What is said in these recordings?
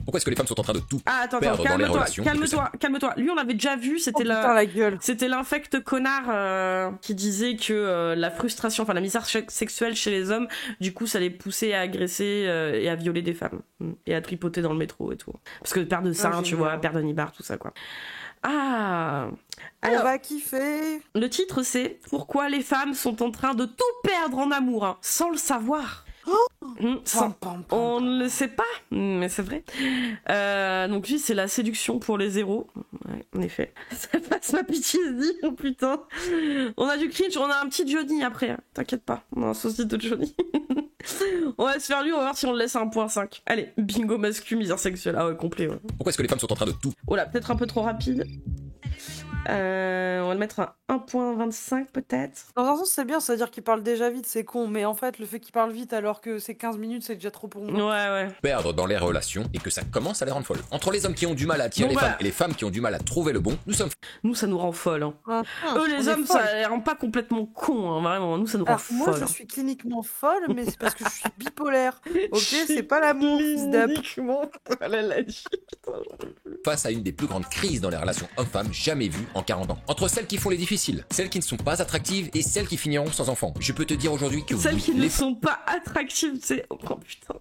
Pourquoi est-ce que les femmes sont en train de tout attends, perdre dans les relations? calme-toi. Lui, on avait déjà vu, c'était Putain, la gueule. c'était l'infect connard qui disait que la frustration, enfin la misère sexuelle chez les hommes, du coup, ça les poussait à agresser et à violer des femmes. Et à tripoter dans le métro et tout. Parce que père de sein, tu vois, père de nibar, tout ça, quoi. Ah, alors, on va kiffer. Le titre, c'est « Pourquoi les femmes sont en train de tout perdre en amour hein, sans le savoir ». On ne le sait pas, mais c'est vrai. Donc lui, c'est la séduction pour les zéros. Ouais, en effet. Ça passe ma PTSD, oh putain. On a du cringe, on a un petit Johnny après. Hein. T'inquiète pas, on a un saucisse de Johnny. On va se faire lui, on va voir si on le laisse à 1.5. Allez, bingo masculin, misère sexuelle. Ah ouais, complet, ouais. Pourquoi est-ce que les femmes sont en train de tout? Oh là, peut-être un peu trop rapide. On va le mettre à 1.25 peut-être. Dans un sens, c'est bien, c'est-à-dire qu'il parle déjà vite, c'est con, mais en fait, le fait qu'il parle vite alors que c'est 15 minutes, c'est déjà trop pour moi. Ouais. Perdre dans les relations et que ça commence à les rendre folles. Entre les hommes qui ont du mal à attirer les femmes et les femmes qui ont du mal à trouver le bon, nous, ça nous rend folles. Hein. Eux, les hommes, ça les rend pas complètement cons, hein, vraiment. Nous, ça nous rend folles. Moi, je suis cliniquement folle, mais c'est parce que je suis bipolaire. Ok, c'est pas l'amour, fils d'ap. Face à une des plus grandes crises dans les relations hommes-femmes jamais vues en 40 ans. Entre celles qui font les difficiles, celles qui ne sont pas attractives et celles qui finiront sans enfants. Je peux te dire aujourd'hui que celles qui ne sont pas attractives, c'est... Oh putain.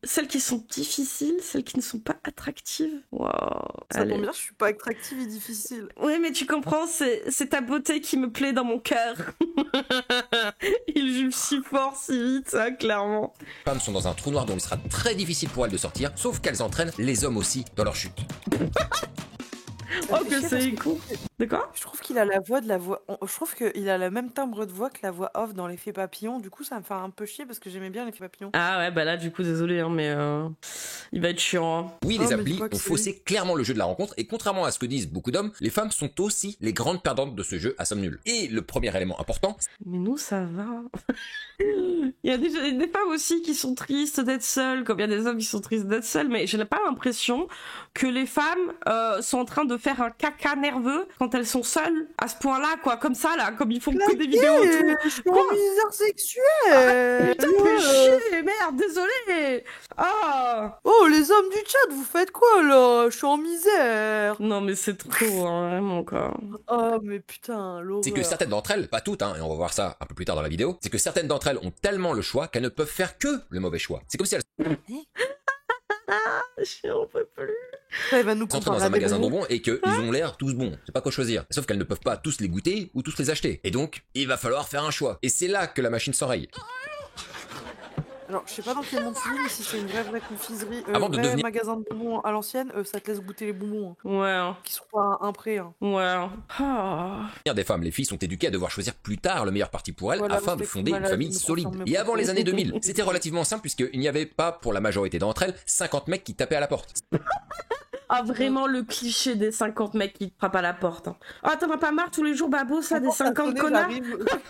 Celles qui sont difficiles, celles qui ne sont pas attractives. Waouh. Ça tombe bien, je suis pas attractive et difficile. Oui, mais tu comprends, c'est ta beauté qui me plaît dans mon cœur. Il juge si fort, si vite, ça, clairement. Les femmes sont dans un trou noir dont il sera très difficile pour elles de sortir, sauf qu'elles entraînent les hommes aussi dans leur chute. Oh que c'est con. De quoi? Je trouve qu'il a la voix de la voix. Je trouve qu'il a le même timbre de voix que la voix off dans l'effet papillon. Du coup, ça me fait un peu chier parce que j'aimais bien l'effet papillon. Ah ouais, bah là, du coup, désolé, hein, mais il va être chiant. Hein. Oui, les applis ont faussé clairement le jeu de la rencontre et contrairement à ce que disent beaucoup d'hommes, les femmes sont aussi les grandes perdantes de ce jeu à somme nulle. Et le premier élément important... Mais nous, ça va. Il y a des femmes aussi qui sont tristes d'être seules, comme il y a des hommes qui sont tristes d'être seuls, mais j'ai pas l'impression que les femmes sont en train de faire un caca nerveux quand elles sont seules à ce point-là, quoi, comme ça, là, comme ils font que des vidéos autour. Je suis en misère sexuelle. Putain, fais chier, merde, désolé. Ah. Oh, les hommes du chat, vous faites quoi, là? Je suis en misère. Non, mais c'est trop, hein, vraiment, quoi. Oh, mais putain, l'horreur. C'est que certaines d'entre elles, pas toutes, hein, et on va voir ça un peu plus tard dans la vidéo, c'est que certaines d'entre elles ont tellement le choix qu'elles ne peuvent faire que le mauvais choix. C'est comme si elles... J'en peux plus. Elle va nous entrent dans un magasin de bonbons et qu'ils ont l'air tous bons. C'est pas quoi choisir. Sauf qu'elles ne peuvent pas tous les goûter ou tous les acheter. Et donc, il va falloir faire un choix. Et c'est là que la machine s'enraye. Alors, je sais pas dans quel monde tu vis, mais si c'est une vraie confiserie, avant de devenir magasin de bonbons à l'ancienne, ça te laisse goûter les bonbons. Hein. Ouais. Hein. Qui sont pas un prêt. Hein. Ouais. Ah. Des femmes, les filles sont éduquées à devoir choisir plus tard le meilleur parti pour elles afin de fonder une famille solide. Et avant les années 2000, c'était relativement simple puisqu'il n'y avait pas, pour la majorité d'entre elles, 50 mecs qui tapaient à la porte. Ah, vraiment le cliché des 50 mecs qui te frappent à la porte. Hein. Ah, t'en as pas marre tous les jours, Babo, ça, des 50 connards?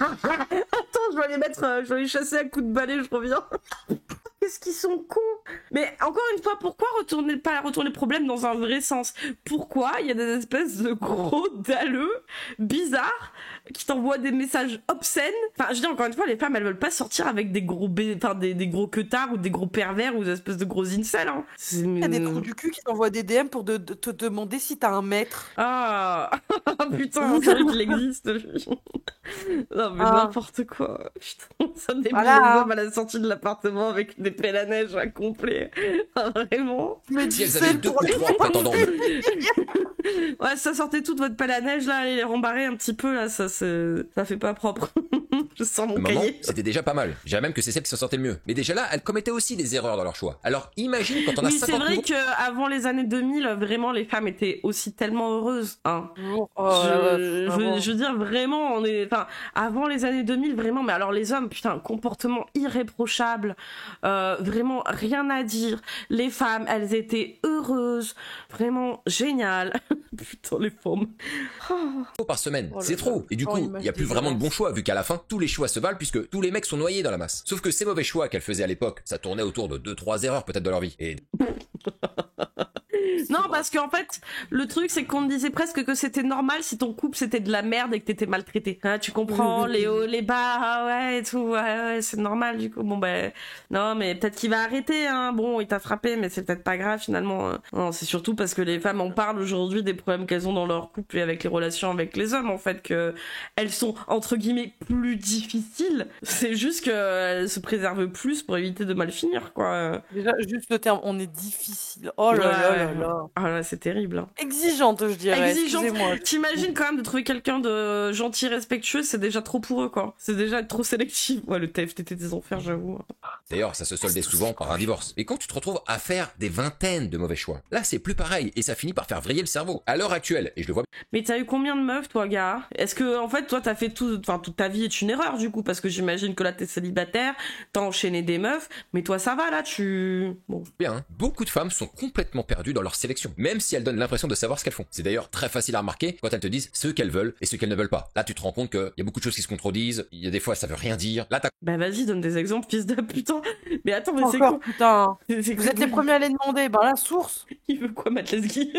Attends, je vais les chasser à coups de balai, je reviens. Qu'est-ce qu'ils sont cons. Mais encore une fois, pourquoi pas retourner le problème dans un vrai sens? Pourquoi il y a des espèces de gros dalleux bizarres qui t'envoient des messages obscènes? Enfin, je dis encore une fois, les femmes, elles veulent pas sortir avec des gros des gros queutards ou des gros pervers ou des espèces de gros incels. Hein. Il y a des trous du cul qui t'envoient des DM pour te demander si t'as un maître. Ah putain, c'est vrai qu'il existe. Non mais n'importe quoi. Putain, ça me débrouille les hommes à la sortie de l'appartement avec des pelles à neige à complet. Vraiment. Mais si elles avaient 2 ou 3 prétendants. Ouais, ça sortait toute votre pelle à neige là, allez les rembarrer un petit peu là, ça fait pas propre. Je sens mon cahier. C'était déjà pas mal. Je dirais même que c'est celle qui s'en sortait le mieux. Mais déjà là, elles commettaient aussi des erreurs dans leur choix. Alors imagine quand on a 50 c'est vrai qu'avant les années 2000, vraiment les femmes étaient aussi tellement heureuses. Hein. Je veux dire vraiment, avant les années 2000, vraiment, mais alors les hommes, putain, comportement irréprochable, vraiment rien à dire. Les femmes, elles étaient heureuses, vraiment génial. Putain, les femmes. Par semaine, c'est trop. Et du coup, il n'y a plus vraiment de bons choix, vu qu'à la fin, tous les choix se valent puisque tous les mecs sont noyés dans la masse. Sauf que ces mauvais choix qu'elles faisaient à l'époque, ça tournait autour de 2-3 erreurs peut-être dans leur vie. Et... Non, parce qu'en fait, le truc, c'est qu'on disait presque que c'était normal si ton couple c'était de la merde et que t'étais maltraité. Hein, tu comprends, les hauts, les bas, ah ouais, et tout, ouais, c'est normal, du coup. Bon, non, mais peut-être qu'il va arrêter, hein. Bon, il t'a frappé, mais c'est peut-être pas grave, finalement. Hein. Non, c'est surtout parce que les femmes en parlent aujourd'hui des problèmes qu'elles ont dans leur couple et avec les relations avec les hommes, en fait, que elles sont, entre guillemets, plus difficiles. C'est juste qu'elles se préservent plus pour éviter de mal finir, quoi. Déjà, juste le terme, on est difficile. Oh là là là. Ah là, c'est terrible. Hein. Exigeante, je dirais. Exigeante. T'imagines quand même de trouver quelqu'un de gentil, respectueux, c'est déjà trop pour eux, quoi. C'est déjà être trop sélectif. Ouais, le TFTT des enfers, j'avoue. D'ailleurs, ça se soldait souvent par un divorce. Et quand tu te retrouves à faire des vingtaines de mauvais choix, là, c'est plus pareil et ça finit par faire vriller le cerveau. À l'heure actuelle, et je le vois. Mais t'as eu combien de meufs, toi, gars? Est-ce que, en fait, toi, t'as fait toute ta vie est une erreur, du coup, parce que j'imagine que là, t'es célibataire, t'as enchaîné des meufs, mais toi, ça va, là, Bon. Bien, hein. Beaucoup de femmes sont complètement perdues dans leur sélection, même si elles donnent l'impression de savoir ce qu'elles font. C'est d'ailleurs très facile à remarquer quand elles te disent ce qu'elles veulent et ce qu'elles ne veulent pas. Là, tu te rends compte qu'il y a beaucoup de choses qui se contredisent, il y a des fois, ça veut rien dire. Là, bah vas-y, donne des exemples, fils de putain. Mais attends, mais c'est quoi? Putain. Vous êtes les premiers à les demander. Ben, la source. Il veut quoi, Matt Lesguy?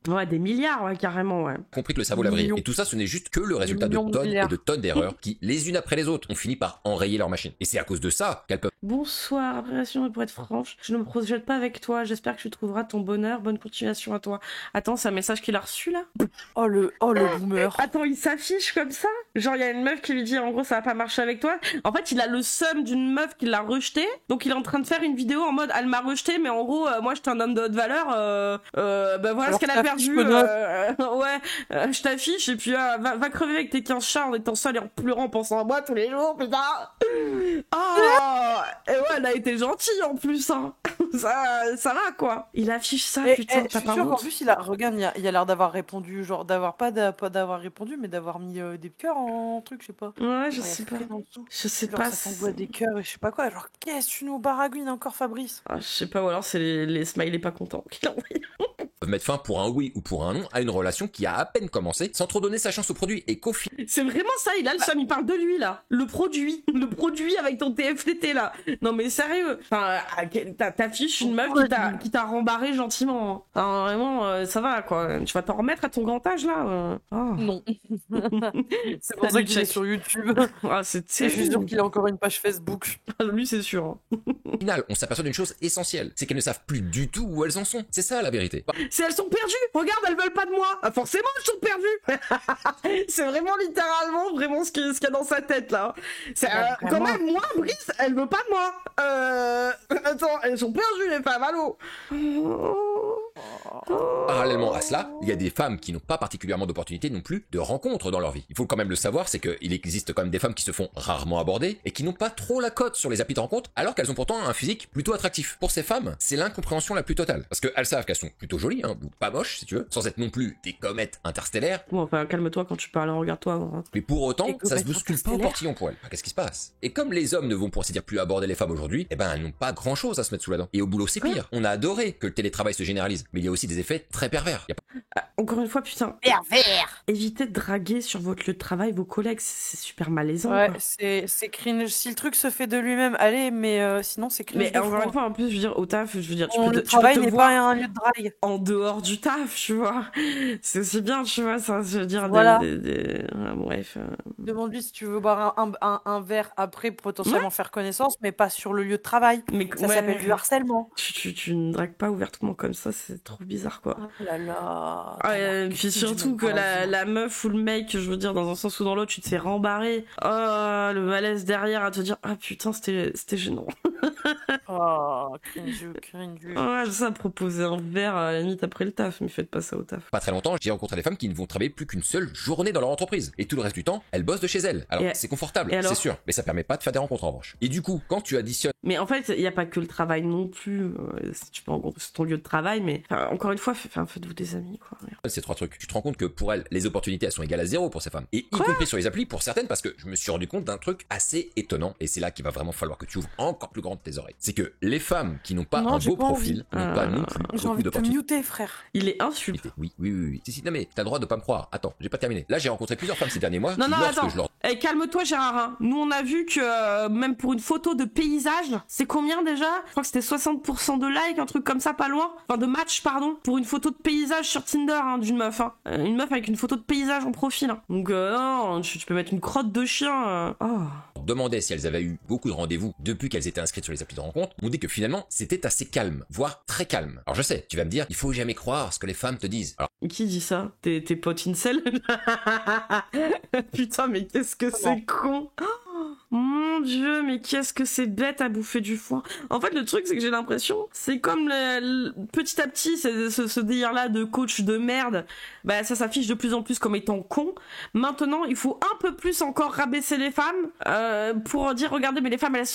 Ouais, des milliards, ouais, carrément, ouais. Compris que le cerveau l'a vrillé. Et tout ça, ce n'est juste que le résultat de tonnes et de tonnes d'erreurs qui, les unes après les autres, ont fini par enrayer leur machine. Et c'est à cause de ça qu'elles peuvent... Bonsoir, appréciation, pour être franche, je ne me projette pas avec toi, j'espère que tu trouveras ton bonheur, bonne continuation à toi. Attends, c'est un message qu'il a reçu, là? Oh le boomer. Attends, il s'affiche comme ça? Genre, il y a une meuf qui lui dit, en gros, ça va pas marcher avec toi. En fait, il a le seum d'une meuf qui l'a rejeté, donc il est en train de faire une vidéo en mode, elle m'a rejeté, mais en gros, moi, j'étais un homme de haute valeur, bah voilà. Alors ce qu'elle a perdu, je t'affiche et puis va crever avec tes 15 chats en étant seule et en pleurant en pensant à moi tous les jours, putain. Et ouais, elle a été gentille en plus, hein. ça va quoi. Il affiche ça, putain, t'as pas honte. En plus, regarde, il a l'air d'avoir répondu, genre d'avoir pas d'avoir répondu, mais d'avoir mis des cœurs en truc, je sais pas. Ouais, je sais pas. Je sais pas. Ça t'envoie des cœurs et je sais pas quoi. Genre, qu'est-ce que tu nous baragouines encore, Fabrice? Je sais pas, ou alors c'est les smileys pas contents qu'il a envoyé. Mettre fin pour un oui ou pour un non à une relation qui a à peine commencé sans trop donner sa chance au produit et qu'au final... C'est vraiment ça, il a le seum, il parle de lui là. Le produit avec ton TFTT là. Non mais sérieux, enfin, t'affiches une meuf qui t'a rembarré gentiment. Enfin, vraiment, ça va quoi. Tu vas t'en remettre à ton grand âge là. Non. C'est pour ça qu'il est sur YouTube. C'est je suis sûr qu'il a encore une page Facebook. Lui c'est sûr. Au final, on s'aperçoit d'une chose essentielle, c'est qu'elles ne savent plus du tout où elles en sont. C'est ça la vérité. C'est elles sont perdues. Regarde, elles veulent pas de moi. Forcément, elles sont perdues. C'est vraiment littéralement vraiment ce qu'il y a dans sa tête là. C'est quand même moi, Brice, elle veut pas de moi. Attends, elles sont perdues les femmes. Allô. Parallèlement à cela, il y a des femmes qui n'ont pas particulièrement d'opportunités non plus de rencontres dans leur vie. Il faut quand même le savoir, c'est qu'il existe quand même des femmes qui se font rarement aborder et qui n'ont pas trop la cote sur les applis de rencontre, alors qu'elles ont pourtant un physique plutôt attractif. Pour ces femmes, c'est l'incompréhension la plus totale, parce qu'elles savent qu'elles sont plutôt jolies, hein, ou pas moches si tu veux, sans être non plus des comètes interstellaires. Bon, enfin, calme-toi quand tu parles, regarde-toi. Hein. Mais pour autant, ça se bouscule pas au portillon pour elles. Qu'est-ce qui se passe? Et comme les hommes ne vont pour ainsi dire plus aborder les femmes aujourd'hui, eh ben elles n'ont pas grand-chose à se mettre sous la dent. Et au boulot, c'est pire. On a adoré que le télétravail se généralise, mais il y a aussi des effets très pervers. Encore une fois, putain. Pervers. Évitez de draguer sur votre lieu de travail vos collègues, c'est super malaisant. Ouais, c'est cringe. Si le truc se fait de lui-même, allez, mais sinon c'est cringe. Mais encore une fois, en plus, je veux dire, au taf, tu peux le travail n'est pas un lieu de drague. En dehors du taf, tu vois. C'est aussi bien, tu vois, ça, je veux dire. Voilà. Bref. Demande-lui si tu veux boire un verre après, potentiellement faire connaissance, mais pas sur le lieu de travail. Mais ça s'appelle du harcèlement. Tu ne dragues pas ouvertement comme ça, c'est trop bizarre, quoi. Oh là là. Puis surtout que la meuf ou le mec, je veux dire, dans un sens ou dans l'autre, tu te fais rembarrer. Oh, le malaise derrière à te dire, ah putain, c'était gênant. Oh, cringe. Ouais, ça, proposer un verre à la limite après le taf, mais faites pas ça au taf. Pas très longtemps, j'ai rencontré des femmes qui ne vont travailler plus qu'une seule journée dans leur entreprise. Et tout le reste du temps, elles bossent de chez elles. Alors, c'est confortable, c'est sûr, mais ça permet pas de faire des rencontres en revanche. Et du coup, quand tu additionnes... Mais en fait, il y a pas que le travail non plus. Tu peux rencontrer ton lieu de travail, mais encore une fois, faites-vous des amis, quoi. Ces trois trucs. Tu te rends compte que pour elles, les opportunités, elles sont égales à zéro pour ces femmes. Et y compris sur les applis, pour certaines, parce que je me suis rendu compte d'un truc assez étonnant. Et c'est là qu'il va vraiment falloir que tu ouvres encore plus grand devant tes oreilles. C'est que les femmes qui n'ont pas Non, un j'ai beau pas profil n'ont pas non plus J'ai beaucoup envie de te d'opportunités. muter, frère. Il est insultant. Oui. Si, non mais t'as le droit de pas me croire. Attends, j'ai pas terminé. Là, j'ai rencontré plusieurs femmes ces derniers mois. Non, qui, non, lorsque attends. je leur Calme-toi, Gérard. Hein. Nous, on a vu que même pour une photo de paysage, c'est combien déjà? Je crois que c'était 60% de likes, un truc comme ça, pas loin. Enfin, de match, pardon. Pour une photo de paysage sur Tinder, hein, d'une meuf. Hein. Une meuf avec une photo de paysage en profil. Hein. Donc, non, tu peux mettre une crotte de chien. demandais si elles avaient eu beaucoup de rendez-vous depuis qu'elles étaient inscrites sur les applis de rencontre, m'ont dit que finalement, c'était assez calme, voire très calme. Alors je sais, tu vas me dire, il faut jamais croire ce que les femmes te disent. Alors, qui dit ça? Tes potes incel? Putain, mais qu'est-ce que c'est con! Mon Dieu, mais qu'est-ce que c'est bête à bouffer du foin. En fait, le truc, c'est que j'ai l'impression, c'est comme petit à petit, ce délire-là de coach de merde, bah ça s'affiche de plus en plus comme étant con. Maintenant, il faut un peu plus encore rabaisser les femmes pour dire, regardez, mais les femmes, elles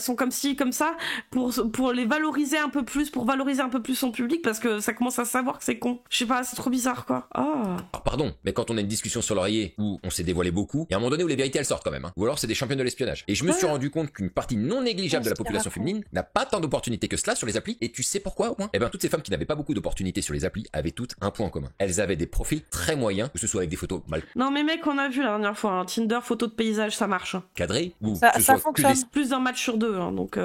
sont comme ci, comme ça, pour les valoriser un peu plus, pour valoriser un peu plus son public, parce que ça commence à savoir que c'est con. Je sais pas, c'est trop bizarre, quoi. alors, pardon, mais quand on a une discussion sur l'oreiller où on s'est dévoilé beaucoup, il y a un moment donné où les vérités elles sortent quand même, hein. Ou alors c'est des champions de l'espionnage. Et je me suis rendu compte qu'une partie non négligeable de la population féminine n'a pas tant d'opportunités que cela sur les applis. Et tu sais pourquoi au moins? Eh ben toutes ces femmes qui n'avaient pas beaucoup d'opportunités sur les applis avaient toutes un point en commun. Elles avaient des profils très moyens, que ce soit avec des photos mal Non mais mec, on a vu la dernière fois, hein, Tinder, photo de paysage, ça marche. cadrées, ou Ça que ce soit fonctionne. que des Plus d'un match sur deux, hein, donc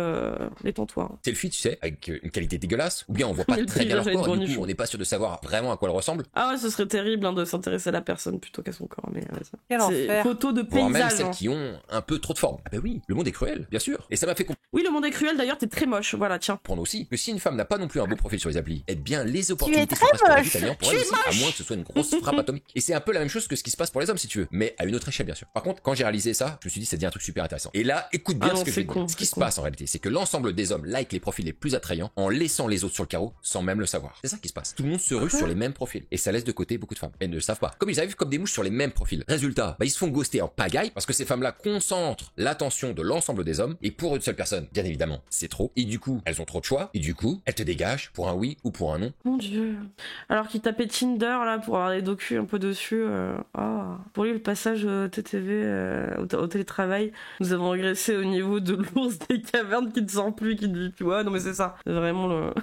détends-toi. Hein. selfies, tu sais, avec une qualité dégueulasse, ou bien on voit pas Le très bien leur paysage corps, avec et du coup Brunichon. on n'est pas sûr de savoir vraiment à quoi elle ressemble, Ah ouais, ce serait terrible hein, de s'intéresser à la personne plutôt qu'à son corps, mais Quel c'est enfer. photo de voire même paysage. celles Hein. qui ont un peu trop de forme. Ah bah oui, le monde est cruel, bien sûr. Et ça m'a fait Oui, le monde est cruel, d'ailleurs, t'es très moche, voilà, tiens. comprendre aussi que si une femme n'a pas non plus un beau profil sur les applis, eh bien les opportunités très sont presque moche. réduites à néant pour Tu elle es aussi, à moins que ce soit une grosse frappe atomique. Et c'est un peu la même chose que ce qui se passe pour les hommes si tu veux, mais à une autre échelle bien sûr. Par contre, quand j'ai réalisé ça, je me suis dit ça devient un truc super intéressant. Et là, écoute bien Ah non, ce que je c'est vais te con, dire. Ce qui c'est se con. passe en réalité, c'est que l'ensemble des hommes like les profils les plus attrayants en laissant les autres sur le carreau sans même le savoir. C'est ça qui se passe. Tout le monde se rue sur les mêmes profils et ça laisse de côté beaucoup de femmes. Elles ne le savent pas. Comme ils arrivent comme des mouches sur les mêmes profils. Résultat, ils se font ghoster en pagaille parce que ces femmes-là concentrent l'attention de l'ensemble des hommes et pour une seule personne, bien évidemment, c'est trop. Et du coup, elles ont trop de choix et du coup, elles te dégagent pour un oui ou pour un non. Mon Dieu. Alors qu'il tapait Tinder, là, pour avoir les docus un peu dessus. Pour lui, le passage TTV au télétravail, nous avons régressé au niveau de l'ours des cavernes qui ne sort plus, qui ne vit plus. Ouais, non mais c'est ça. C'est vraiment le...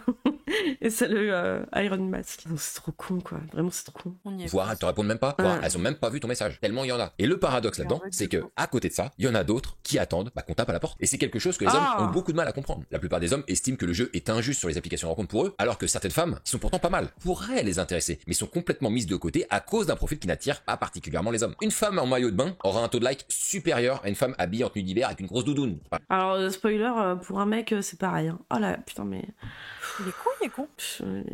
Et c'est le Iron Mask. Non, c'est trop con, quoi. Vraiment, c'est trop con. On y est. Voire elles te répondent même pas, voire Ouais. elles ont même pas vu ton message. Tellement il y en a. Et le paradoxe là-dedans, c'est que à côté de ça, il y en a d'autres qui attendent qu'on tape à la porte. Et c'est quelque chose que les hommes ont beaucoup de mal à comprendre. La plupart des hommes estiment que le jeu est injuste sur les applications de rencontre pour eux, alors que certaines femmes, qui sont pourtant pas mal, pourraient les intéresser, mais sont complètement mises de côté à cause d'un profil qui n'attire pas particulièrement les hommes. Une femme en maillot de bain aura un taux de like supérieur à une femme habillée en tenue d'hiver avec une grosse doudoune. Alors, spoiler, pour un mec, c'est pareil. Hein. Oh là, putain, mais... Il est con.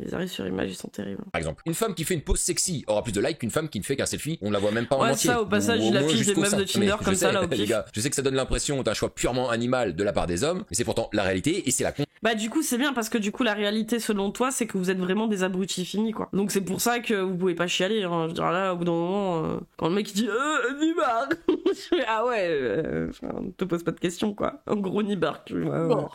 Les arrêts sur image, ils sont terribles. Par exemple, une femme qui fait une pose sexy aura plus de likes qu'une femme qui ne fait qu'un selfie, on la voit même pas en Ouais, entier. ça, au passage, Ou au il moins affiche des jusqu'au meufs sein. de Tinder Mais comme je ça, sais, là, au les pif. gars, je sais que ça donne l'impression d'un choix purement animal de la part des hommes, mais c'est pourtant la réalité et c'est la Bah du coup c'est bien parce que du coup la réalité selon toi c'est que vous êtes vraiment des abrutis finis quoi. Donc c'est pour ça que vous pouvez pas chialer. Hein. Je veux dire là au bout d'un moment quand le mec il dit Nibar, je fais ah ouais, ne te pose pas de questions quoi. En gros Nibar. Tu vois. Bon.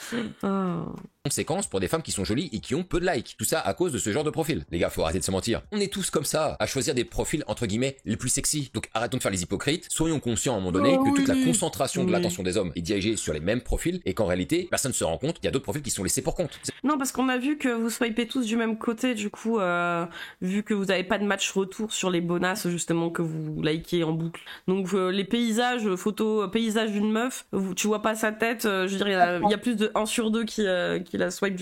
Ah. conséquences pour des femmes qui sont jolies et qui ont peu de likes. Tout ça à cause de ce genre de profil. Les gars, faut arrêter de se mentir. On est tous comme ça, à choisir des profils entre guillemets les plus sexy. Donc arrêtons de faire les hypocrites. Soyons conscients à un moment donné que toute la concentration de l'attention des hommes est dirigée sur les mêmes profils et qu'en réalité, personne ne se rend compte qu'il y a d'autres profils qui sont laissés pour compte. Non parce qu'on a vu que vous swipez tous du même côté du coup vu que vous avez pas de match retour sur les bonasses justement que vous likez en boucle. Donc les paysages, photos paysages d'une meuf, tu vois pas sa tête, je veux dire il y a plus de 1 sur 2 qui la swipe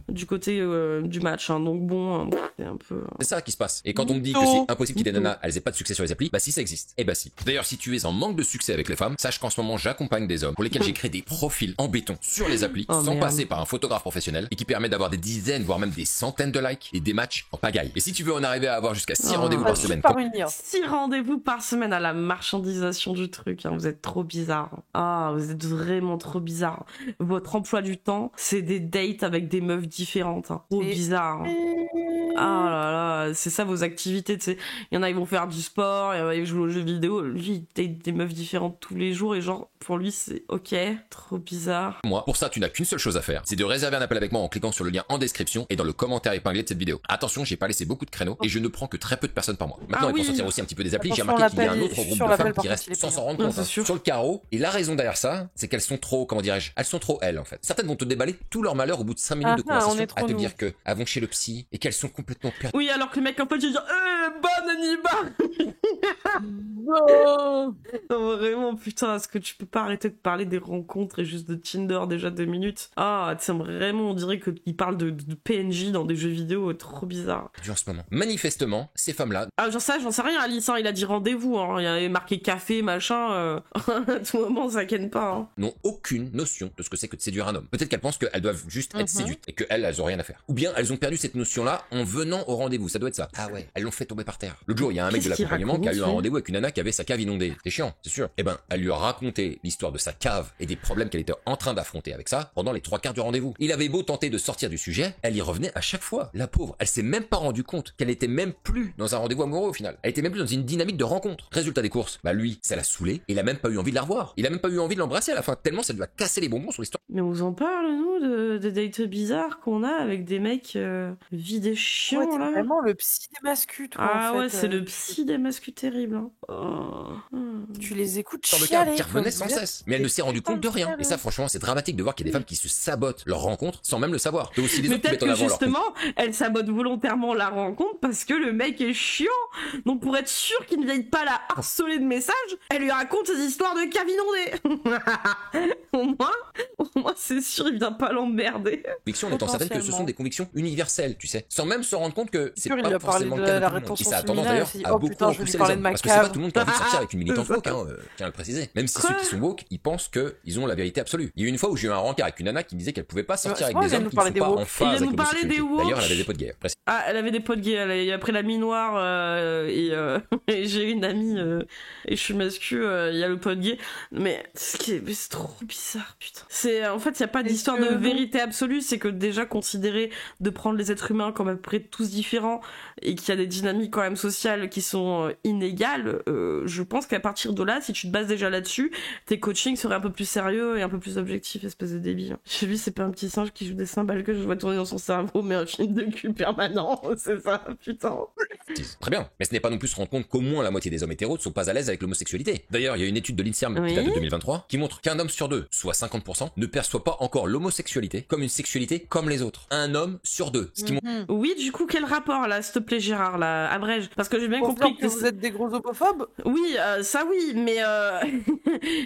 du côté du match hein. Donc bon c'est un peu C'est ça qui se passe. Et quand on me dit que c'est impossible qu'il y ait des nanas, elles aient pas de succès sur les applis, bah si ça existe. Eh bah si. D'ailleurs, si tu es en manque de succès avec les femmes, sache qu'en ce moment j'accompagne des hommes pour lesquels j'ai créé des profils en béton sur les applis, sans merde. passer par un photographe professionnel, et qui permet d'avoir des dizaines, voire même des centaines de likes et des matchs en pagaille. Et si tu veux en arriver à avoir jusqu'à 6 rendez-vous par semaine, Par une ligne. 6 rendez-vous par semaine à la marchandisation du truc, hein. Vous êtes trop bizarre. Ah, vous êtes vraiment trop bizarre. Votre emploi du temps, c'est des dates avec des meufs différentes. Hein. Trop Et- bizarre. Hein. Ah là là, c'est ça vos activités, tu sais. Il y en a, ils vont faire du sport, il y en a, ils jouent aux jeux vidéo. Lui, il date des meufs différentes tous les jours et genre, pour lui, c'est ok, trop bizarre. Moi, pour ça, tu n'as qu'une seule chose à faire, c'est de réserver un appel avec moi en cliquant sur le lien en description et dans le commentaire épinglé de cette vidéo. Attention, j'ai pas laissé beaucoup de créneaux et je ne prends que très peu de personnes par mois. Maintenant, il faut sortir aussi un petit peu des applis. J'ai remarqué qu'il y a un autre groupe de femmes qui restent sans s'en rendre compte sur le carreau. Et la raison derrière ça, c'est qu'elles sont trop, comment dirais-je, elles sont trop elles en fait. Certaines vont te déballer tout leur malheur au bout de 5 minutes de conversation à te dire que elles vont chez le psy et qu'elles sont complètement perdues. Oui, alors que le mec en fait, il dit bonne Aniba. Non, vraiment, putain, est-ce que tu peux pas arrêter de parler des rencontres et juste de Tinder déjà 2 minutes? Ah, tiens, vraiment, on dirait qu'il parle de PNJ dans des jeux vidéo, trop bizarre. En ce moment. Manifestement, ces femmes-là... Ah, j'en sais rien, Alice, hein, il a dit rendez-vous, hein, il y avait marqué café, machin, à tout moment, ça ken pas. Hein. N'ont aucune notion de ce que c'est que de séduire un homme. Peut-être qu'elles pensent qu'elles doivent juste être séduites et qu'elles ont rien à faire. Ou bien elles ont perdu cette notion-là en venant au rendez-vous, ça doit être ça. Ah ouais, elles l'ont fait tomber par terre. L'autre jour, il y a un mec de l'accompagnement qui a eu un rendez-vous avec une nana qui avait sa cave inondée. C'est chiant, c'est sûr. Eh ben, elle lui a raconté l'histoire de sa cave et des problèmes qu'elle était en train d'affronter avec ça pendant les 3/4 du rendez-vous. Il avait beau tenter de sortir du sujet, elle y revenait à chaque fois. La pauvre, elle s'est même pas rendu compte qu'elle n'était même plus dans un rendez-vous amoureux au final. Elle était même plus dans une dynamique de rencontre. Résultat des courses, bah lui, ça l'a saoulé et il a même pas eu envie de la revoir. Il a même pas eu envie de l'embrasser à la fin, tellement ça lui a cassé les bonbons sur l'histoire. Mais on vous en parle, nous, de dates bizarres qu'on a avec des mecs vides et chiants, ouais, là. Vraiment le psy des mascus, toi, ah en fait, ouais, c'est le psy des mascus terrible. Hein. Tu les écoutes Sur le chialer, cas qui revenait sans cesse. Mais elle ne s'est rendue compte de rien. Et ça, franchement, c'est dramatique de voir qu'il y a des femmes qui se sabotent leur rencontre sans même le savoir. Et aussi des autres qui mettent en avant leur justement, elle sabote volontairement la rencontre parce que le mec est chiant. Donc pour être sûr qu'il ne vienne pas la harceler de messages, elle lui raconte ses histoires de cave inondée. au moins c'est sûr, il vient pas l'emmerder. Conviction en étant certaine que ce sont des convictions universelles, tu sais, sans même se rendre compte que c'est pas forcément le cas de tout le monde. Et ça a tendance d'ailleurs à beaucoup repousser les hommes. Parce que c'est pas tout le monde qui a envie de sortir avec une militante woke, hein, tiens à le préciser. Même si ceux qui sont woke, ils pensent qu'ils ont la vérité absolue. Il y a eu une fois où j'ai eu un rencard avec une nana qui me disait qu'elle pouvait pas sortir avec des hommes qui ne sont pas en phase avec l'homosexualité. D'ailleurs, elle avait des potes gays. Ah, elle avait des potes gays, elle a pris la mi-noire et j'ai une amie et je suis mascu, il y a le pote gay. Mais c'est trop bizarre, putain. En fait, il n'y a pas d'histoire de vérité absolue, c'est que déjà considérer de prendre les êtres humains comme à peu près tous différents et qu'il y a des dynamiques quand même sociales qui sont inégales, je pense qu'à partir de là, si tu te bases déjà là-dessus, tes coachings seraient un peu plus sérieux et un peu plus objectifs, espèce de débile. Chez lui, c'est pas un petit singe qui joue des cymbales que je vois tourner dans son cerveau, mais un film de cul permanent, c'est ça, putain. Très bien, mais ce n'est pas non plus se rendre compte qu'au moins la moitié des hommes hétéros ne sont pas à l'aise avec l'homosexualité. D'ailleurs, il y a une étude de l'INSERM qui date de 2023 qui montre qu'un homme sur deux, soit 50%, ne perçoit pas encore l'homosexualité comme une sexualité comme les autres. Un homme sur deux. Ce qui Oui, du coup, quel rapport là, s'il te plaît, Gérard, là, abrège. Parce que j'ai bien compris que vous êtes des gros homophobes. Oui, ça oui, mais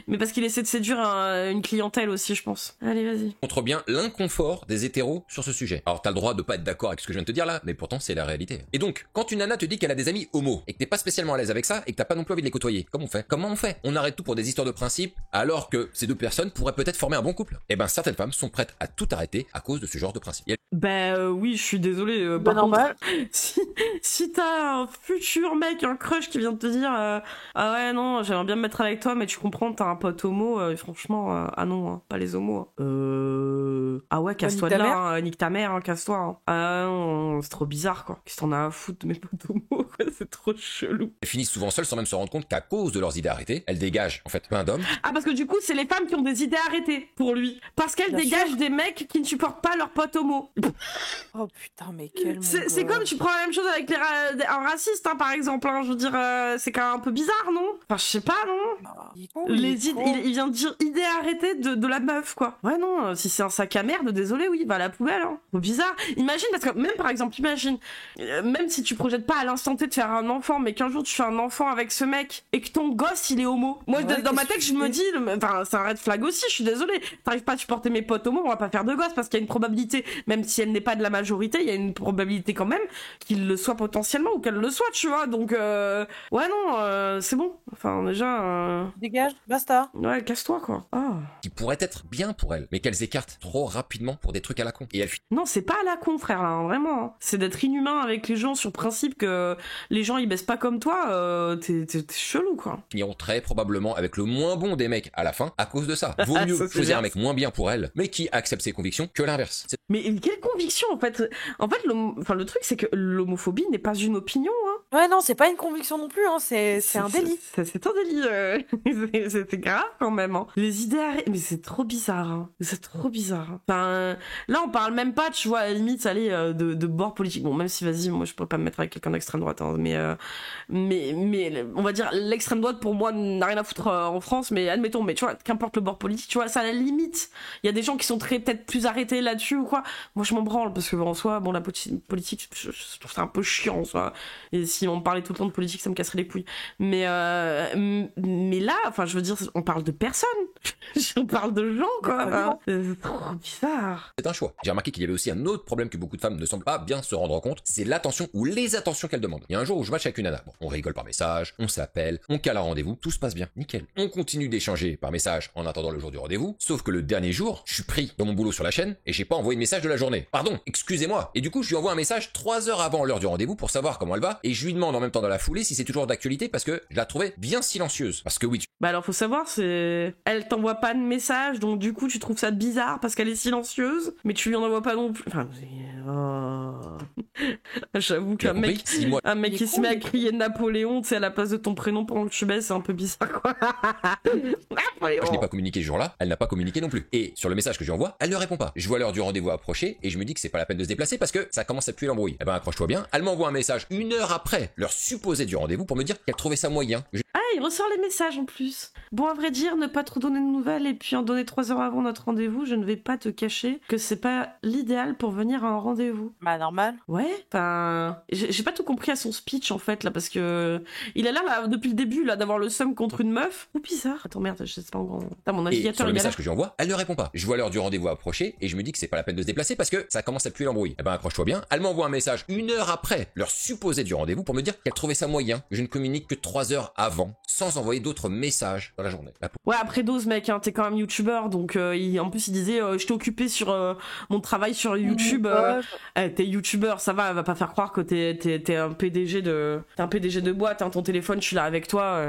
mais parce qu'il essaie de séduire une clientèle aussi, je pense. Allez, vas-y. Montre bien l'inconfort des hétéros sur ce sujet. Alors, t'as le droit de pas être d'accord avec ce que je viens de te dire là, mais pourtant c'est la réalité. Et donc, quand une nana te dit qu'elle a des amis homos et que t'es pas spécialement à l'aise avec ça et que t'as pas non plus envie de les côtoyer, comment on fait? On arrête tout pour des histoires de principe alors que ces deux personnes pourraient peut-être former un bon couple. Et ben, certaines femmes sont prêtes à tout arrêter à cause de ce genre de principe. Oui, je suis désolée. Normal. Si t'as un futur mec, un crush qui vient de te dire ah ouais non, j'aimerais bien me mettre avec toi, mais tu comprends, t'as un pote homo, franchement, ah non, hein, pas les homos. Ah ouais, casse-toi de là, hein, nique ta mère, hein, casse-toi. Hein. Ah non, c'est trop bizarre quoi. Qu'est-ce que t'en as à foutre de mes potes homo, quoi, c'est trop chelou. Elles finissent souvent seules sans même se rendre compte qu'à cause de leurs idées arrêtées, elles dégagent en fait plein d'hommes. Ah parce que du coup, c'est les femmes qui ont des idées arrêtées pour lui, parce qu'elles dégagent des mecs qui ne supportent pas leurs potes homo. Oh putain, mais quel c'est comme tu prends la même chose avec un raciste, hein, par exemple. Hein, je veux dire, c'est quand même un peu bizarre, non? Enfin, je sais pas, non? Il vient de dire idée arrêtée de la meuf, quoi. Ouais, non, si c'est un sac à merde, désolé, oui, va à la poubelle. Hein. C'est bizarre. Imagine, parce que même, par exemple, même si tu projettes pas à l'instant T de faire un enfant, mais qu'un jour tu fais un enfant avec ce mec et que ton gosse, il est homo. Moi, dans ma tête, je me dis, enfin, c'est un red flag aussi, je suis désolée. T'arrives pas à supporter mes potes homo, on va pas faire de gosse parce qu'il y a une probabilité, même si elle n'est pas de la majorité, il y a une probabilité quand même qu'il le soit potentiellement ou qu'elle le soit, tu vois. Donc, ouais, non, c'est bon. Enfin, déjà... Dégage, basta. Ouais, casse-toi, quoi. Ah. Qui pourrait être bien pour elles, mais qu'elles écartent trop rapidement pour des trucs à la con. Et non, c'est pas à la con, frère, hein, vraiment. Hein. C'est d'être inhumain avec les gens sur principe que les gens, ils baissent pas comme toi. T'es chelou, quoi. Finiront très probablement avec le moins bon des mecs à la fin à cause de ça. Vaut mieux choisir un mec moins bien pour elles, mais qui accepte ses convictions que l'inverse. Mais quelle conviction en fait. En fait, le truc c'est que l'homophobie n'est pas une opinion. Hein. Ouais, non, c'est pas une conviction non plus. Hein. C'est un délit. C'est un délit. C'est grave quand même. Hein. Les idées mais c'est trop bizarre. Hein. C'est trop bizarre. Enfin, là on parle même pas, tu vois, à la limite, aller de bord politique. Bon, même si vas-y, moi je pourrais pas me mettre avec quelqu'un d'extrême droite. Hein, mais on va dire l'extrême droite pour moi n'a rien à foutre en France. Mais admettons, mais tu vois, qu'importe le bord politique, tu vois, ça à la limite. Il y a des gens qui sont peut-être plus arrêtés là-dessus ou quoi. Moi je m'en branle parce que en soi, bon, la politique, je trouve ça un peu chiant en soi. Et si on parlait tout le temps de politique, ça me casserait les couilles. Mais là, enfin, je veux dire, on parle de personnes. On parle de gens, quoi. C'est trop bizarre. C'est un choix. J'ai remarqué qu'il y avait aussi un autre problème que beaucoup de femmes ne semblent pas bien se rendre compte, c'est l'attention ou les attentions qu'elles demandent. Il y a un jour où je match avec une nana. Bon, on rigole par message, on s'appelle, on cale un rendez-vous, tout se passe bien, nickel. On continue d'échanger par message en attendant le jour du rendez-vous, sauf que le dernier jour, je suis pris dans mon boulot sur la chaîne et j'ai pas envoyé de message de la journée. Pardon, excusez-moi. Et du coup, je lui envoie un message 3 heures avant l'heure du rendez-vous pour savoir comment elle va et je lui demande en même temps dans la foulée si c'est toujours d'actualité parce que je la trouvais bien silencieuse. Parce que oui, Bah alors faut savoir, elle t'envoie pas de message, donc du coup tu trouves ça bizarre parce qu'elle est silencieuse, mais tu lui en envoies pas non plus. Enfin, j'avoue qu'un mec, qui se met à crier Napoléon, tu sais, à la place de ton prénom pendant que tu baisses, c'est un peu bizarre, quoi. Napoléon. Je n'ai pas communiqué ce jour-là, elle n'a pas communiqué non plus. Et sur le message que je lui envoie, elle ne répond pas. Je vois l'heure du rendez-vous approcher et je me dis que c'est pas la peine de se déplacer parce que ça commence à puer l'embrouille. Eh ben accroche-toi bien, elle m'envoie un message 1 heure après l'heure supposée du rendez-vous pour me dire qu'elle trouvait ça moyen. Ah, il ressort les messages en plus. Bon, à vrai dire, ne pas trop donner de nouvelles et puis en donner 3 heures avant notre rendez-vous, je ne vais pas te cacher que c'est pas l'idéal pour venir à un rendez-vous. Bah, normal. Ouais, enfin, j'ai pas tout compris à son speech en fait là parce que il a l'air là depuis le début là d'avoir le seum contre une meuf. Ou bizarre. Attends merde, je sais pas en grand. Attends, mon navigateur. Et sur le message que je lui envoie, elle ne répond pas. Je vois l'heure du rendez-vous approcher et je me dis que c'est pas la peine de se déplacer parce que ça commence à puer l'embrouille. Eh ben accroche-toi bien, elle m'envoie un message 1 heure après l'heure supposée du rendez-vous pour me dire qu'elle trouvait ça moyen. Je ne communique que 3 heures avant sans envoyer d'autres messages dans la journée. Ouais, après dose mec, hein, t'es quand même youtubeur donc en plus il disait je t'ai occupé sur mon travail sur YouTube. T'es youtubeur, ça va, elle va pas faire croire que t'es un PDG de boîte, hein, ton téléphone je suis là avec toi,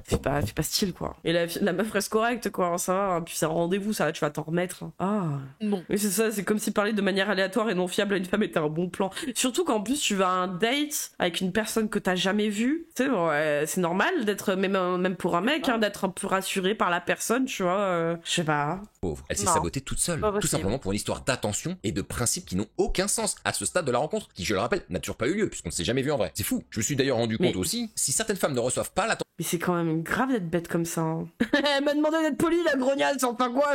fais pas style quoi. Et la meuf reste correcte quoi, ça va, hein, puis c'est un rendez-vous, ça va, tu vas t'en remettre. Ah non. Mais c'est ça, c'est comme si parler de manière aléatoire et non fiable à une femme était un bon plan. Surtout qu'en plus tu vas à un date avec une personne que t'as jamais vue, tu sais, ouais, c'est normal d'être même pour un mec, hein, d'être un peu rassuré par la personne, tu vois, je sais pas. Pauvre, elle s'est sabotée toute seule, tout simplement pour une histoire d'attention et de principes qui n'ont aucun sens à ce stade de la rencontre, qui je le rappelle n'a toujours pas eu lieu puisqu'on ne s'est jamais vu en vrai. C'est fou. Je me suis d'ailleurs rendu compte aussi, si certaines femmes ne reçoivent pas l'attention. Mais c'est quand même grave d'être bête comme ça. Hein. Elle m'a demandé d'être polie, la grognale, sans pas quoi.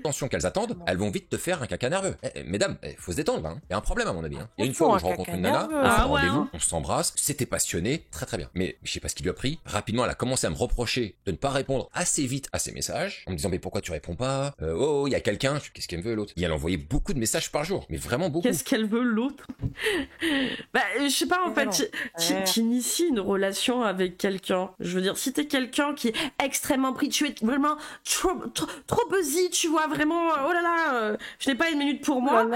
Attention qu'elles attendent, elles vont vite te faire un caca nerveux. Mesdames, faut se détendre, hein. Il y a un problème à mon avis. Hein. Il y a une fois où je rencontre une nana, on fait un rendez-vous, on s'embrasse, c'était passionné, très très bien. Mais je sais pas ce qui lui a pris. Rapidement, elle a commencé à me reprocher de ne pas répondre assez vite à ses messages, en me disant mais pourquoi tu réponds pas, il y a quelqu'un, qu'est-ce qu'elle veut l'autre. Et elle envoyait beaucoup de messages par jour, mais vraiment beaucoup. Qu'est-ce qu'elle veut l'autre? Bah je sais pas en fait, tu inities une relation avec quelqu'un. Je veux dire, si t'es quelqu'un qui est extrêmement pris, tu es vraiment trop busy, tu vois, vraiment, oh là là, je n'ai pas 1 minute pour moi,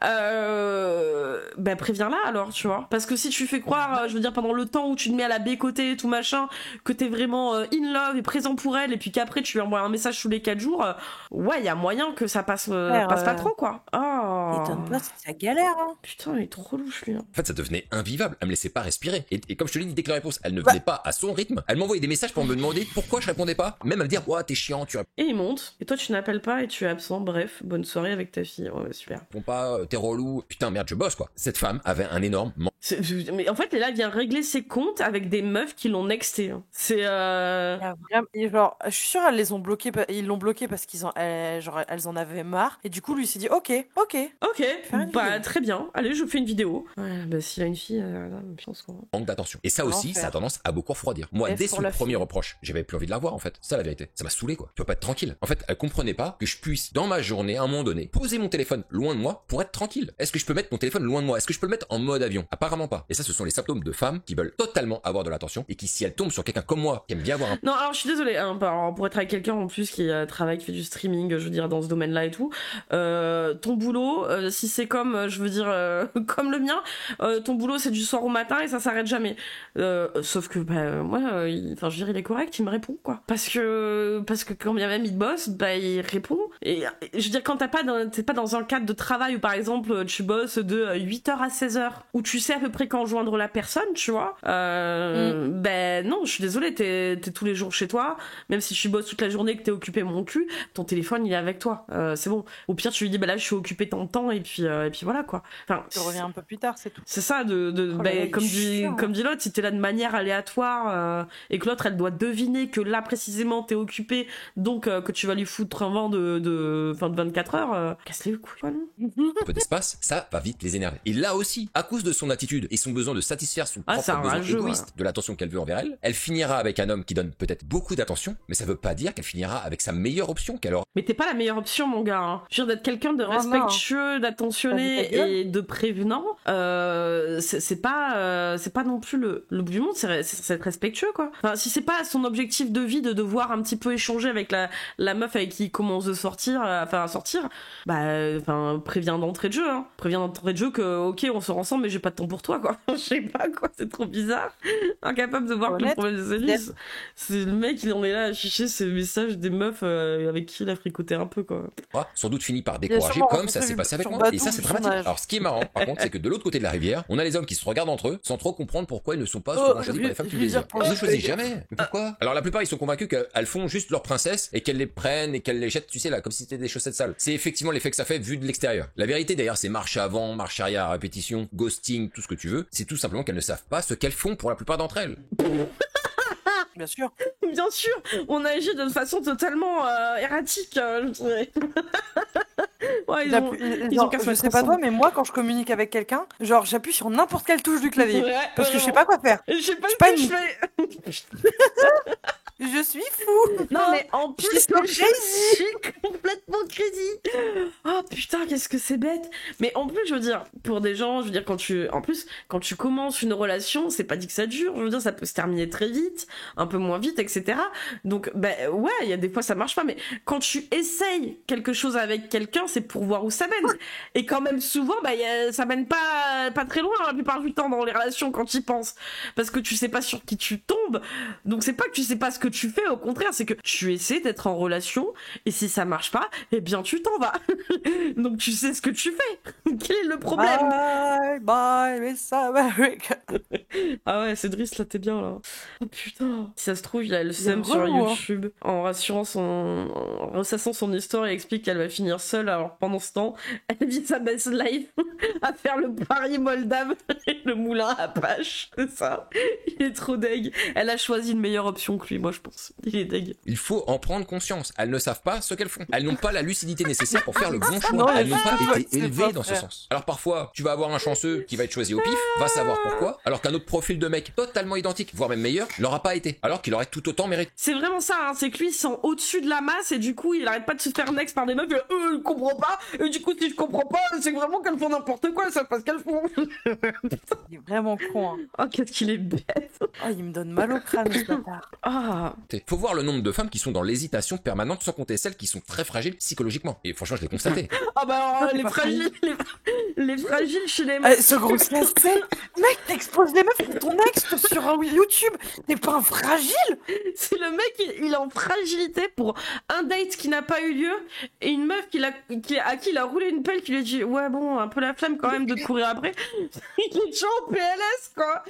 bah préviens-la alors, tu vois. Parce que si tu fais croire, je veux dire, pendant le temps où tu te mets à la bécoter et tout machin, que t'es vraiment in love et présent pour elle, et puis qu'après tu lui envoies un message tous les 4 jours, ouais, il y a moyen que ça passe pas trop, quoi. Oh. Étonne pas, c'est sa galère, hein. Putain, il est trop louche, lui. Hein. En fait, ça devenait invivable, elle me laissait pas respirer. Et comme je te l'ai dit, dès que la réponse, elle ne venait pas à son rythme, elle m'envoyait des messages pour me demander pourquoi je répondais pas, même à me dire, ouais, t'es chiant, tu Et il monte, et toi tu n'appelles pas et tu es absent, bref, bonne soirée avec ta fille, ouais, super. réponds pas, t'es relou, putain, merde, je bosse, quoi. Cette femme avait un énorme mais en fait, là, il vient régler ses comptes avec des meufs qui l'ont nexté. Hein. C'est genre, je suis sûre, elles les ont bloqués, ils l'ont bloqué parce elles en avaient marre, et du coup, lui s'est dit, ok, bah très bien, allez, je fais une vidéo. Ouais, bah s'il a une fille, chance quoi. Manque d'attention. Et ça aussi, ça a tendance à beaucoup refroidir. Moi, dès son premier reproche, j'avais plus envie de la voir, en fait. C'est ça la vérité. Ça m'a saoulé, quoi. Tu peux pas être tranquille. En fait, elle comprenait pas que je puisse, dans ma journée, à un moment donné, poser mon téléphone loin de moi pour être tranquille. Est-ce que je peux mettre mon téléphone loin de moi? Est-ce que je peux le mettre en mode avion? Apparemment pas. Et ça, ce sont les symptômes de femmes qui veulent totalement avoir de l'attention et qui, si elles tombent sur quelqu'un comme moi, qui aime bien avoir un... Non, alors je suis désolée, hein, pour être avec quelqu'un en plus qui travaille, qui fait du streaming, je veux dire, dans ce domaine-là et tout, ton boulot, si c'est comme, je veux dire, comme le mien, ton boulot c'est du soir au matin et ça s'arrête jamais. Sauf que, moi, je veux dire, il est correct, il me répond, quoi. Parce que quand bien même il bosse, il répond. Et je veux dire, quand t'es pas dans un cadre de travail où, par exemple, tu bosses de 8h à 16h, où tu sais à peu près quand joindre la personne, tu vois, non, je suis désolée, t'es tous les jours chez toi, même si tu bosses toute la journée, que t'es occupé mon cul, ton téléphone, il est avec toi. C'est bon. Au pire, tu lui dis, là, je suis occupé tant de temps, et puis voilà, quoi. Enfin, tu reviens un peu plus tard, c'est tout. C'est ça, comme dit l'autre, si t'es là de manière aléatoire, et que l'autre, elle doit deviner que là, précisément, t'es occupé, donc que tu vas lui foutre un vent de 24 heures, casse-les couilles, quoi, non? Un peu d'espace, ça va vite les énerver. Et là aussi, à cause de son attitude et son besoin de satisfaire son propre besoin égoïste de l'attention qu'elle veut envers elle finira avec un homme qui donne peut-être beaucoup d'attention, mais ça veut pas dire qu'elle finira avec sa meilleure option qu'elle aura. Mais t'es pas la meilleure option, mon gars, hein. Je veux dire, d'être quelqu'un de respectueux, d'attentionné et de prévenant, c'est pas non plus le bout du monde, c'est être respectueux, quoi. Enfin, si c'est pas son objectif de vie de devoir un petit peu échanger avec la meuf avec qui il commence à sortir, préviens d'entrée de jeu, hein. Préviens d'entrée de jeu que, ok, on sort ensemble, mais j'ai pas de temps pour toi, quoi. Je sais pas, quoi, c'est trop bizarre. Incapable de voir que le problème de sa vie, c'est le mec, il en est là à chicher ces messages des meufs avec qui il a fricoté un peu, quoi. Sans doute finit par décourager, comme ça s'est passé avec moi. Et ça, c'est dramatique. Alors, ce qui est marrant, par contre, c'est que de l'autre côté de la rivière, on a les hommes qui se regardent entre eux, sans trop comprendre pourquoi ils ne sont pas souvent choisis par les femmes qu'ils désirent. Ils ne choisissent jamais. Mais pourquoi? Alors, la plupart, ils sont convaincus qu'elles font juste leur princesse et qu'elles les prennent et qu'elles les jettent, tu sais, là, comme si c'était des chaussettes sales. C'est effectivement l'effet que ça fait vu de l'extérieur. La vérité, d'ailleurs, c'est marche avant, marche arrière à répétition, ghosting, tout ce que tu veux. C'est tout simplement qu'elles ne savent pas ce qu'elles font pour la plupart d'entre elles. Bien sûr. Bien sûr, on agit de façon totalement erratique, je dirais. Ouais, ils ont je sais pas toi, mais moi, quand je communique avec quelqu'un, genre, j'appuie sur n'importe quelle touche du clavier. Parce que je sais pas quoi faire. Je sais pas ce que je fais. Je suis fou. Non, mais en plus, je suis complètement crazy. Oh putain, qu'est-ce que c'est bête. Mais en plus, je veux dire, pour des gens, je veux dire, quand tu commences une relation, c'est pas dit que ça dure. Je veux dire, ça peut se terminer très vite, un peu moins vite, etc. Donc, ouais, il y a des fois ça marche pas, mais quand tu essayes quelque chose avec quelqu'un, c'est pour voir où ça mène. Et quand même, souvent, ça mène pas très loin la plupart du temps dans les relations quand tu y penses. Parce que tu sais pas sur qui tu tombes. Donc, c'est pas que tu sais pas ce que tu fais, au contraire, c'est que tu essaies d'être en relation, et si ça marche pas, eh bien tu t'en vas. Donc tu sais ce que tu fais. Quel est le problème? Bye Miss America. Ah ouais, Cédric, là t'es bien là. Oh putain. Si ça se trouve, il a le seum sur YouTube. En ressassant son histoire, il explique qu'elle va finir seule. Alors pendant ce temps, elle vit sa best life à faire le pari moldave et le moulin à Apache. C'est ça. Il est trop deg. Elle a choisi une meilleure option que lui, moi je pense. Il est deg. Il faut en prendre conscience. Elles ne savent pas ce qu'elles font. Elles n'ont pas la lucidité nécessaire pour faire le bon choix. Elles n'ont pas été élevées dans ce sens. Alors parfois, tu vas avoir un chanceux qui va être choisi au pif, va savoir pourquoi, alors qu'un autre profil de mec totalement identique, voire même meilleur, l'aura pas été, alors qu'il aurait tout autant mérité. C'est vraiment ça, hein. C'est que lui, il sent au-dessus de la masse et du coup, il arrête pas de se faire next par des meufs. Il comprend pas. Et du coup, si je comprends pas, c'est vraiment qu'elles font n'importe quoi. Ça passe qu'elles font. Il est vraiment con. Hein. Oh, qu'est-ce qu'il est bête. Oh, il me donne mal au crâne, ce bâtard. Ah. Faut voir le nombre de femmes qui sont dans l'hésitation permanente, sans compter celles qui sont très fragiles psychologiquement. Et franchement, je l'ai constaté. Ah bah les fragiles, les fragiles chez les mecs. Ce gros scène. Mec, t'exposes les meufs pour ton ex sur YouTube. T'es pas un fragile. C'est le mec, il est en fragilité pour un date qui n'a pas eu lieu et une meuf à qui il a roulé une pelle qui lui a dit ouais bon, un peu la flemme quand même de te courir après. Il est déjà en PLS quoi.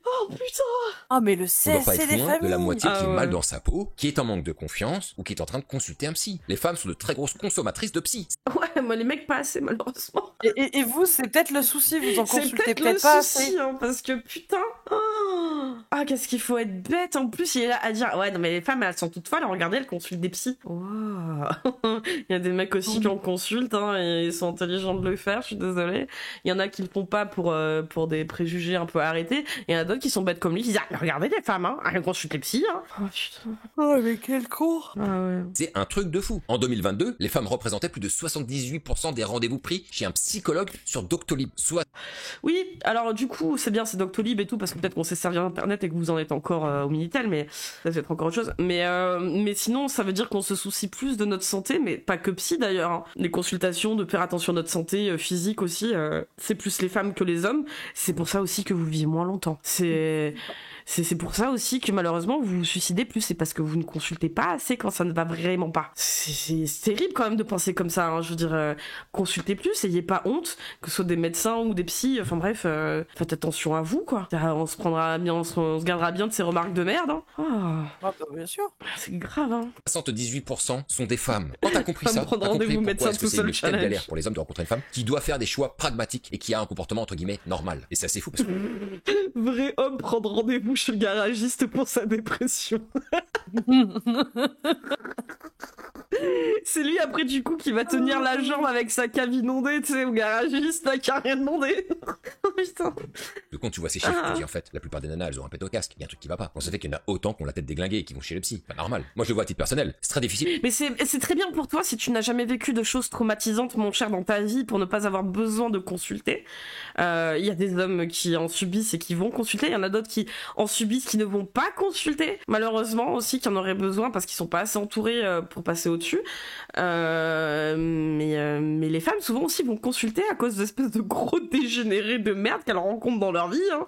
Oh putain. Oh mais le CSC des familles. De la moitié qui est mal dans sa peau, qui est en manque de confiance ou qui est en train de consulter un psy. Les femmes sont de très grosses consommatrices de psy. Ouais, moi les mecs pas assez malheureusement. Et vous, c'est peut-être le souci, vous en consultez peut-être pas assez. C'est hein, parce que putain. Ah, qu'est-ce qu'il faut être bête en plus, il est là à dire ouais non mais les femmes elles sont toutes folles, regardez elles consultent des psys. Wow. Il y a des mecs aussi qui en consultent hein, et ils sont intelligents de le faire, je suis désolée. Il y en a qui le font pas pour des préjugés un peu arrêtés, et il y en a d'autres qui sont bêtes comme lui qui disent ah, regardez les femmes hein, elles consultent les psys hein. Oh putain. Oh mais quel con. Ah ouais. C'est un truc de fou. En 2022, les femmes représentaient plus de 78% des rendez-vous pris chez un psychologue sur Doctolib. Oui, alors du coup, c'est bien, c'est Doctolib et tout, parce que peut-être qu'on s'est servi d'internet et que vous en êtes encore au Minitel, mais ça peut être encore autre chose. Mais sinon, ça veut dire qu'on se soucie plus de notre santé, mais pas que psy d'ailleurs, hein. Les consultations, de faire attention à notre santé physique aussi, c'est plus les femmes que les hommes. C'est pour ça aussi que vous vivez moins longtemps. C'est pour ça aussi que malheureusement vous vous suicidez plus, c'est parce que vous ne consultez pas assez quand ça ne va vraiment pas. C'est terrible quand même de penser comme ça, hein. Je veux dire, consultez plus, ayez pas honte, que ce soit des médecins ou des psys, enfin bref, faites attention à vous, quoi. On se prendra bien, on se gardera bien de ces remarques de merde, hein. Ah bah, bien sûr. C'est grave, hein. 78% sont des femmes. Quand t'as compris ça, prendre t'as compris rendez-vous pourquoi médecin est-ce que tout c'est seul une telle challenge. galère pour les hommes de rencontrer une femme qui doit faire des choix pragmatiques et qui a un comportement entre guillemets normal. Et c'est assez fou parce que Vrai homme prendre rendez-vous chez le garagiste pour sa dépression. C'est lui après du coup qui va tenir la jambe avec sa cave inondée, tu sais, au garagiste là, qui a rien demandé. Oh putain. quand tu vois ces chiffres, tu te dis en fait, la plupart des nanas elles ont un pet au casque, il y a un truc qui va pas. On se fait qu'il y en a autant qui ont la tête déglinguée et qui vont chez le psy. Pas normal. Moi je le vois à titre personnel, c'est très difficile. Mais c'est très bien pour toi si tu n'as jamais vécu de choses traumatisantes, mon cher, dans ta vie, pour ne pas avoir besoin de consulter. Il y a des hommes qui en subissent et qui vont consulter, il y en a d'autres qui en subissent qui ne vont pas consulter, malheureusement aussi, qui en auraient besoin parce qu'ils sont pas assez entourés pour passer au-dessus. Mais les femmes souvent aussi vont consulter à cause d'espèces de gros dégénérés de merde qu'elles rencontrent dans leur vie, hein.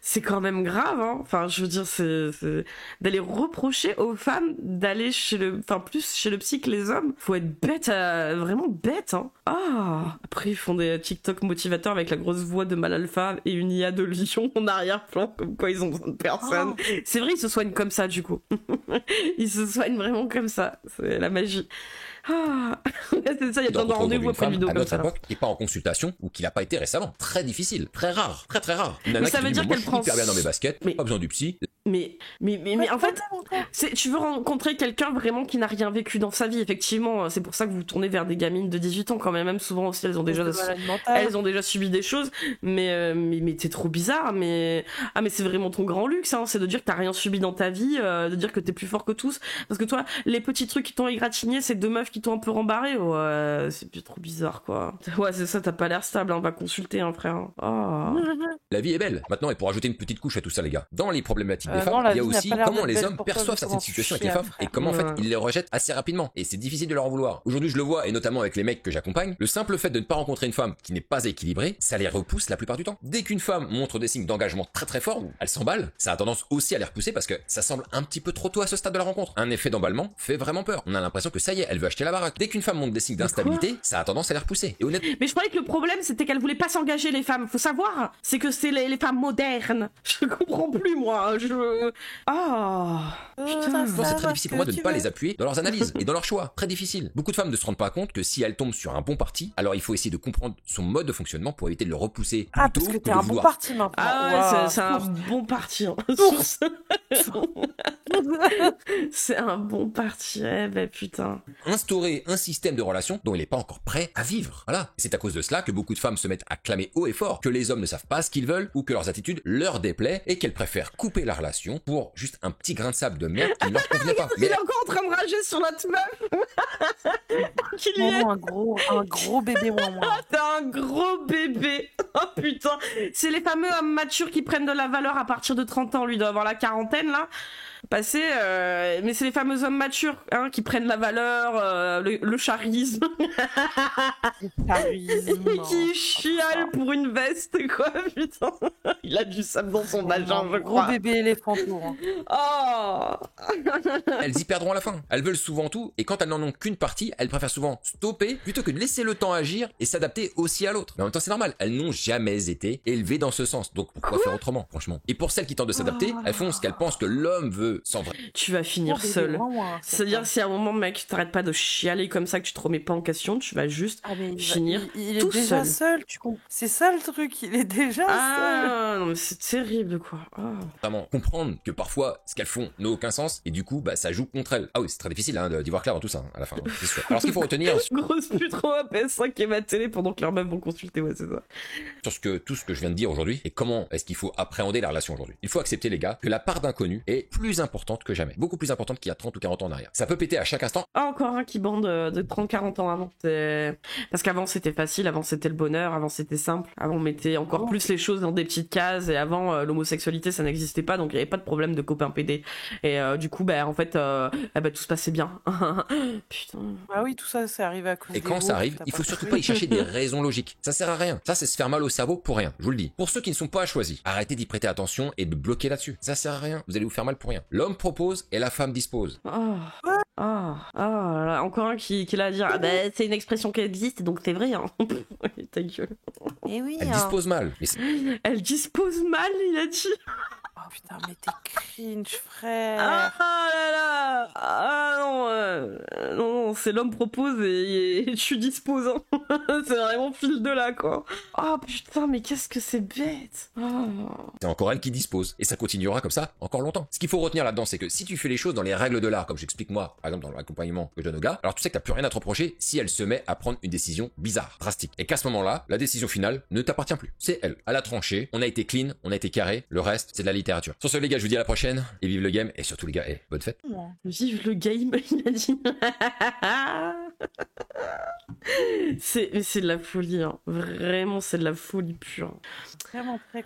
C'est quand même grave, hein. Enfin, je veux dire, c'est d'aller reprocher aux femmes d'aller plus chez le psy que les hommes. Faut être bête, vraiment bête, hein. Ah. Après, ils font des TikTok motivateurs avec la grosse voix de Malalpha et une IA de lion en arrière-plan, comme quoi ils ont besoin de personne. Oh. C'est vrai, ils se soignent comme ça, du coup. Ils se soignent vraiment comme ça. C'est la magie. Ah, c'est ça, il y a besoin de rendez-vous après une vidéo comme ça. À notre époque, et pas en consultation, ou qu'il n'a pas été récemment. Très difficile, très rare, très très rare. Mais ça veut dire qu'elle prend hyper bien dans mes baskets, pas besoin du psy. Mais en fait, tu veux rencontrer quelqu'un vraiment qui n'a rien vécu dans sa vie, effectivement. C'est pour ça que vous tournez vers des gamines de 18 ans quand même souvent aussi, elles ont déjà subi des choses, mais t'es trop bizarre, mais c'est vraiment ton grand luxe, hein, c'est de dire que t'as rien subi dans ta vie, de dire que t'es plus fort que tous, parce que toi, les petits trucs qui t'ont égratigné, c'est deux meufs qui t'ont un peu rembarré, ouais, c'est plus trop bizarre, quoi. Ouais, c'est ça, t'as pas l'air stable, hein, va consulter, hein, frère. Oh. La vie est belle. Maintenant, et pour ajouter une petite couche à tout ça, les gars, dans les problématiques des femmes, il y a aussi comment les hommes perçoivent certaines situations avec les femmes et comment en fait ils les rejettent assez rapidement. Et c'est difficile de leur en vouloir. Aujourd'hui, je le vois, et notamment avec les mecs que j'accompagne, le simple fait de ne pas rencontrer une femme qui n'est pas équilibrée, ça les repousse la plupart du temps. Dès qu'une femme montre des signes d'engagement très très forts, elle s'emballe, ça a tendance aussi à les repousser parce que ça semble un petit peu trop tôt à ce stade de la rencontre. Un effet d'emballement fait vraiment peur. On a l'impression que ça y est, elle veut acheter la baraque. Dès qu'une femme montre des signes d'instabilité, ça a tendance à les repousser. Et honnêtement... Mais je croyais que le problème c'était qu'elle voulait pas s'engager, les femmes. Faut savoir, c'est que c'est les femmes modernes. Je comprends plus, moi. C'est très difficile pour moi de ne pas les appuyer dans leurs analyses et dans leurs choix. Très difficile. Beaucoup de femmes ne se rendent pas compte que si elles tombent sur un bon parti, alors il faut essayer de comprendre son mode de fonctionnement pour éviter de le repousser. Ah, parce que t'es un bon parti maintenant. Ah ouais, c'est un bon parti. Hein. C'est un bon parti, putain. Instaurer un système de relations dont il n'est pas encore prêt à vivre. Voilà. C'est à cause de cela que beaucoup de femmes se mettent à clamer haut et fort que les hommes ne savent pas ce qu'ils veulent ou que leurs attitudes leur déplaient et qu'elles préfèrent couper la relation pour juste un petit grain de sable de merde qui ne leur convenait pas. Il est encore en train de rager sur notre meuf. Qu'il y ait... un gros bébé, moi. T'as un gros bébé. Oh putain. C'est les fameux hommes matures qui prennent de la valeur à partir de 30 ans. Lui doit avoir la quarantaine là. Passé, mais c'est les fameux hommes matures qui prennent la valeur, le charisme. Qui chiale pour une veste, quoi, putain. Il a du sable dans son vagin, je crois. Gros bébé éléphant tour. Oh. Elles y perdront à la fin. Elles veulent souvent tout, et quand elles n'en ont qu'une partie, elles préfèrent souvent stopper plutôt que de laisser le temps agir et s'adapter aussi à l'autre. Mais en même temps, c'est normal. Elles n'ont jamais été élevées dans ce sens. Donc pourquoi faire autrement, franchement? Et pour celles qui tentent de s'adapter, elles font ce qu'elles pensent que l'homme veut sans vrai. Tu vas finir seul. C'est-à-dire, si à un moment, mec, t'arrêtes pas de chialer comme ça, que tu te remets pas en question, tu vas juste finir il tout est déjà seul, tu comprends. C'est ça le truc, il est déjà seul. Non, mais c'est terrible, quoi. Vraiment, comprendre que parfois, ce qu'elles font n'a aucun sens, et du coup, bah, ça joue contre elles. Ah oui, c'est très difficile d'y voir clair dans tout ça, à la fin, c'est sûr. Alors, ce qu'il faut retenir... Grosse pute trop à PS5 et ma télé pendant que leurs meufs vont consulter, ouais, c'est ça. Sur tout ce que je viens de dire aujourd'hui, et comment est-ce qu'il faut appréhender la relation aujourd'hui. Il faut accepter, les gars, que la part d'inconnu est plus importante que jamais. Beaucoup plus importante qu'il y a 30 ou 40 ans en arrière. Ça peut péter à chaque instant. Ah, encore un qui bande de 30-40 ans avant. Parce qu'avant c'était facile, avant c'était le bonheur, avant c'était simple, avant on mettait encore plus les choses dans des petites cases, et avant l'homosexualité ça n'existait pas, donc il n'y avait pas de problème de copain PD. Et du coup, en fait, tout se passait bien. Putain. Ah oui, tout ça, c'est arrivé à cause Et quand ça arrive, il faut surtout pas y chercher des raisons logiques. Ça sert à rien. Ça, c'est se faire mal au cerveau pour rien. Je vous le dis. Pour ceux qui ne sont pas choisis, arrêtez d'y prêter attention et de bloquer là-dessus. Ça sert à rien. Vous allez vous faire mal pour rien. L'homme propose et la femme dispose. Là, encore un qui l'a à dire. C'est une expression qui existe, donc c'est vrai. Hein. Ta gueule. Et oui. Elle dispose mal. Elle dispose mal, il a dit. Oh putain, mais t'es cringe, frère. Ah là là. Ah non, c'est l'homme propose et je suis disposant. C'est vraiment fil de là, quoi. Oh putain, mais qu'est-ce que c'est bête. C'est encore elle qui dispose. Et ça continuera comme ça encore longtemps. Ce qu'il faut retenir là-dedans, c'est que si tu fais les choses dans les règles de l'art, comme j'explique moi, par exemple dans l'accompagnement que je donne au gars, alors tu sais que t'as plus rien à te reprocher si elle se met à prendre une décision bizarre, drastique. Et qu'à ce moment-là, la décision finale ne t'appartient plus. C'est elle. Elle a tranché, on a été clean, on a été carré, le reste, c'est de la littérature. Sur ce les gars, je vous dis à la prochaine, et vive le game, et surtout les gars, bonne fête. Vive le game, il a dit. C'est de la folie, hein. Vraiment c'est de la folie pure. Vraiment très